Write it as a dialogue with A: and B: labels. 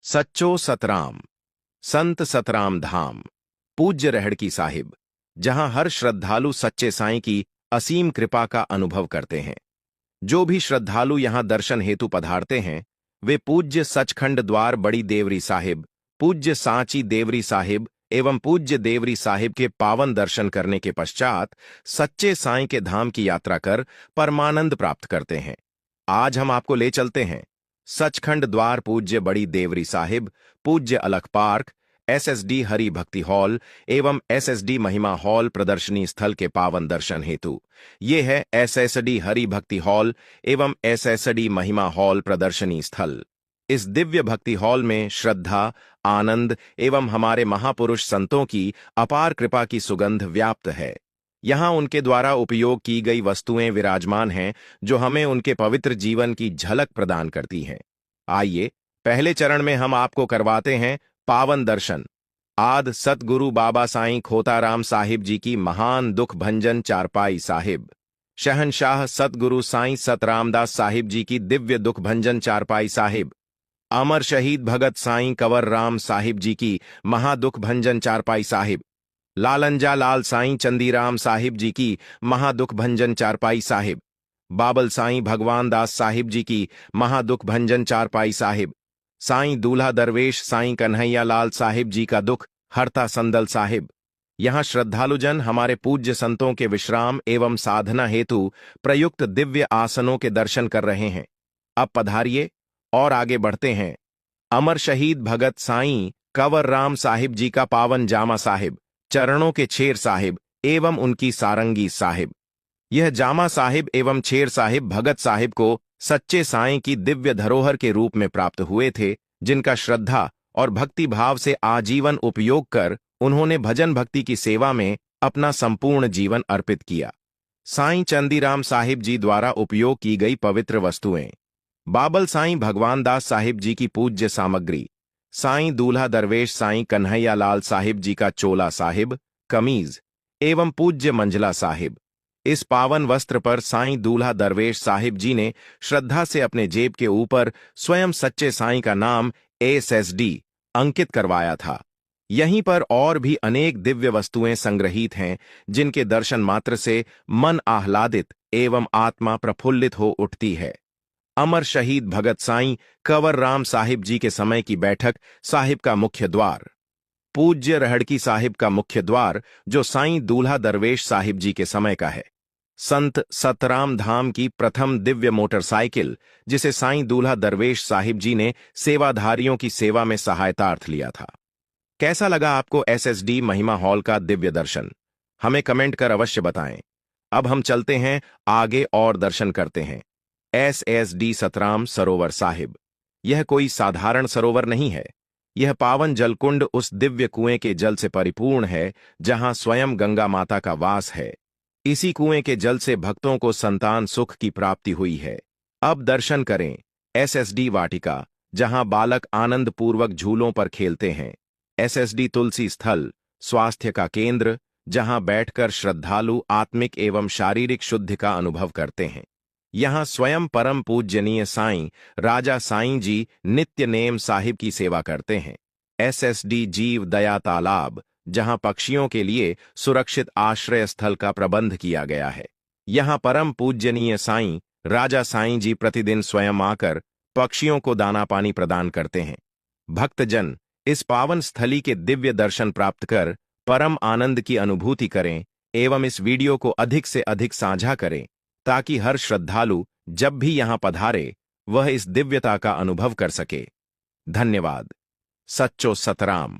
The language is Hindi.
A: सच्चो सतराम, संत सतराम धाम, पूज्य रहड़की साहिब, जहां हर श्रद्धालु सच्चे साईं की असीम कृपा का अनुभव करते हैं। जो भी श्रद्धालु यहां दर्शन हेतु पधारते हैं, वे पूज्य सचखंड द्वार बड़ी देवरी साहिब, पूज्य सांची देवरी साहिब एवं पूज्य देवरी साहिब के पावन दर्शन करने के पश्चात सच्चे साईं के धाम की यात्रा कर परमानंद प्राप्त करते हैं। आज हम आपको ले चलते हैं सचखंड द्वार पूज्य बड़ी देवरी साहिब, पूज्य अलख पार्क, एसएसडी हरि भक्ति हॉल एवं एसएसडी महिमा हॉल प्रदर्शनी स्थल के पावन दर्शन हेतु। ये है एसएसडी हरि भक्ति हॉल एवं एसएसडी महिमा हॉल प्रदर्शनी स्थल। इस दिव्य भक्ति हॉल में श्रद्धा, आनंद एवं हमारे महापुरुष संतों की अपार कृपा की सुगंध व्याप्त है। यहाँ उनके द्वारा उपयोग की गई वस्तुएं विराजमान हैं, जो हमें उनके पवित्र जीवन की झलक प्रदान करती हैं। आइए, पहले चरण में हम आपको करवाते हैं पावन दर्शन आद सतगुरु बाबा साईं खोताराम साहिब जी की महान दुख भंजन चारपाई साहिब, शहनशाह सतगुरु साईं सतरामदास साहिब जी की दिव्य दुख भंजन चारपाई साहिब, अमर शहीद भगत साईं कंवर राम साहिब जी की महादुख भंजन चारपाई साहिब, लालंजा लाल साईं चंदीराम साहिब जी की महादुख भंजन चारपाई साहिब, बाबल साईं भगवान दास साहिब जी की महादुख भंजन चारपाई साहिब, साईं दूल्हा दरवेश साईं कन्हैया लाल साहिब जी का दुख हरता संदल साहिब। यहाँ श्रद्धालुजन हमारे पूज्य संतों के विश्राम एवं साधना हेतु प्रयुक्त दिव्य आसनों के दर्शन कर रहे हैं। अब पधारिए और आगे बढ़ते हैं। अमर शहीद भगत साईं कंवर राम साहिब जी का पावन जामा साहिब, चरणों के छेर साहिब एवं उनकी सारंगी साहिब। यह जामा साहिब एवं छेर साहिब भगत साहिब को सच्चे साईं की दिव्य धरोहर के रूप में प्राप्त हुए थे, जिनका श्रद्धा और भक्ति भाव से आजीवन उपयोग कर उन्होंने भजन भक्ति की सेवा में अपना संपूर्ण जीवन अर्पित किया। साईं चंदीराम साहिब जी द्वारा उपयोग की गई पवित्र वस्तुएं, बाबल साईं भगवान दास साहिब जी की पूज्य सामग्री, साईं दूल्हा दरवेश साईं कन्हैया लाल साहिब जी का चोला साहिब, कमीज एवं पूज्य मंझला साहिब। इस पावन वस्त्र पर साईं दूल्हा दरवेश साहिब जी ने श्रद्धा से अपने जेब के ऊपर स्वयं सच्चे साईं का नाम एसएसडी अंकित करवाया था। यहीं पर और भी अनेक दिव्य वस्तुएं संग्रहित हैं, जिनके दर्शन मात्र से मन आह्लादित एवं आत्मा प्रफुल्लित हो उठती है। अमर शहीद भगत साईं कंवर राम साहिब जी के समय की बैठक साहिब का मुख्य द्वार, पूज्य रहड़की साहिब का मुख्य द्वार जो साईं दूल्हा दरवेश साहिब जी के समय का है। संत सतराम धाम की प्रथम दिव्य मोटरसाइकिल, जिसे साईं दूल्हा दरवेश साहिब जी ने सेवाधारियों की सेवा में सहायतार्थ लिया था। कैसा लगा आपको एसएसडी महिमा हॉल का दिव्य दर्शन? हमें कमेंट कर अवश्य बताएं। अब हम चलते हैं आगे और दर्शन करते हैं एसएसडी सतराम सरोवर साहिब। यह कोई साधारण सरोवर नहीं है। यह पावन जलकुंड उस दिव्य कुएं के जल से परिपूर्ण है, जहां स्वयं गंगा माता का वास है। इसी कुएं के जल से भक्तों को संतान सुख की प्राप्ति हुई है। अब दर्शन करें एसएसडी वाटिका, जहां बालक आनंद पूर्वक झूलों पर खेलते हैं। एसएसडी तुलसी स्थल, स्वास्थ्य का केंद्र, जहां बैठकर श्रद्धालु आत्मिक एवं शारीरिक शुद्धि का अनुभव करते हैं। यहां स्वयं परम पूज्यनीय साईं राजा साईं जी नित्य नेम साहिब की सेवा करते हैं। एसएसडी जीव दया तालाब, जहां पक्षियों के लिए सुरक्षित आश्रय स्थल का प्रबंध किया गया है। यहां परम पूज्यनीय साईं राजा साईं जी प्रतिदिन स्वयं आकर पक्षियों को दाना पानी प्रदान करते हैं। भक्तजन इस पावन स्थली के दिव्य दर्शन प्राप्त कर परम आनंद की अनुभूति करें एवं इस वीडियो को अधिक से अधिक साझा करें, ताकि हर श्रद्धालु जब भी यहां पधारे वह इस दिव्यता का अनुभव कर सके। धन्यवाद। सच्चो सतराम।